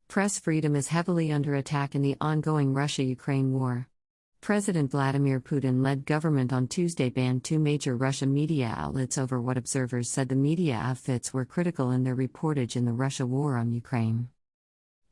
Press freedom is heavily under attack in the ongoing Russia-Ukraine war. President Vladimir Putin-led government on Tuesday banned two major Russian media outlets over what observers said the media outfits were critical in their reportage in the Russia war on Ukraine.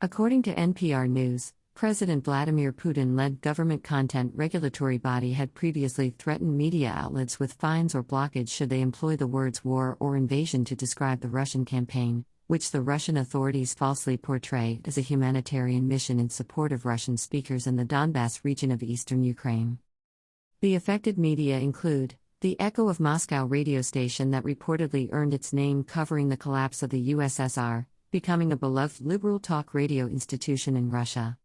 According to NPR News, President Vladimir Putin-led government content regulatory body had previously threatened media outlets with fines or blockage should they employ the words war or invasion to describe the Russian campaign, which the Russian authorities falsely portray as a humanitarian mission in support of Russian speakers in the Donbass region of eastern Ukraine. The affected media include the Echo of Moscow radio station that reportedly earned its name covering the collapse of the USSR, becoming a beloved liberal talk radio institution in Russia.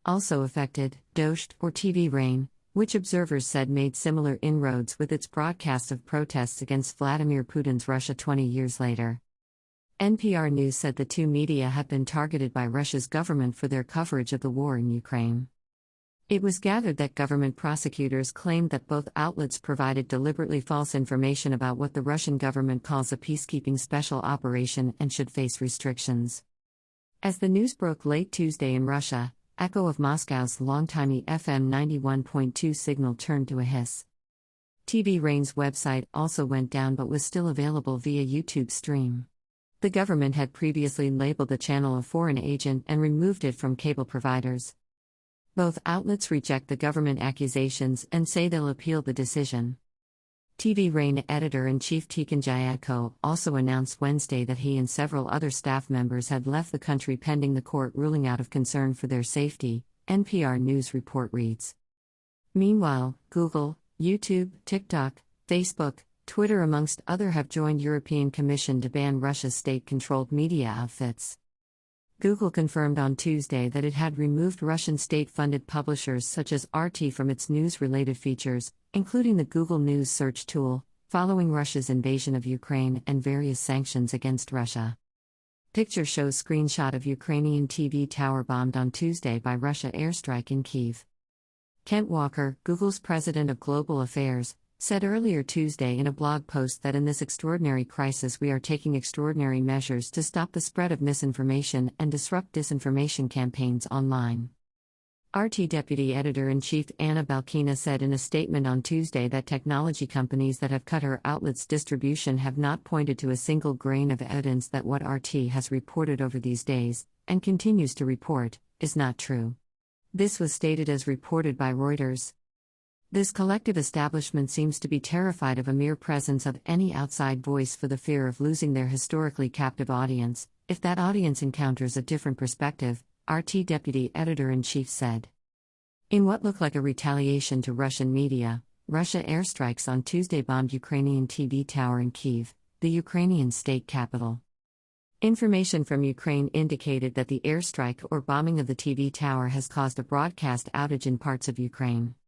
Also affected, Dost, or TV Rain, which observers said made similar inroads with its broadcast of protests against Vladimir Putin's Russia 20 years later. NPR News said the two media have been targeted by Russia's government for their coverage of the war in Ukraine. It was gathered that government prosecutors claimed that both outlets provided deliberately false information about what the Russian government calls a peacekeeping special operation and should face restrictions. As the news broke late Tuesday in Russia, Echo of Moscow's longtime FM 91.2 signal turned to a hiss. TV Rain's website also went down but was still available via YouTube stream. The government had previously labeled the channel a foreign agent and removed it from cable providers. Both outlets reject the government accusations and say they'll appeal the decision. TV Rain editor-in-chief Tikhon Jayadko also announced Wednesday that he and several other staff members had left the country pending the court ruling out of concern for their safety, NPR News report reads. Meanwhile, Google, YouTube, TikTok, Facebook, Twitter amongst other have joined European Commission to ban Russia's state-controlled media outfits. Google confirmed on Tuesday that it had removed Russian state-funded publishers such as RT from its news-related features, including the Google News search tool, following Russia's invasion of Ukraine and various sanctions against Russia. Picture shows screenshot of Ukrainian TV tower bombed on Tuesday by Russia airstrike in Kyiv. Kent Walker, Google's president of global affairs, said earlier Tuesday in a blog post that in this extraordinary crisis we are taking extraordinary measures to stop the spread of misinformation and disrupt disinformation campaigns online. RT Deputy Editor-in-Chief Anna Balkina said in a statement on Tuesday that technology companies that have cut her outlet's distribution have not pointed to a single grain of evidence that what RT has reported over these days, and continues to report, is not true. This was stated as reported by Reuters. This collective establishment seems to be terrified of a mere presence of any outside voice for the fear of losing their historically captive audience, if that audience encounters a different perspective, RT Deputy Editor-in-Chief said. In what looked like a retaliation to Russian media, Russia airstrikes on Tuesday bombed Ukrainian TV tower in Kyiv, the Ukrainian state capital. Information from Ukraine indicated that the airstrike or bombing of the TV tower has caused a broadcast outage in parts of Ukraine.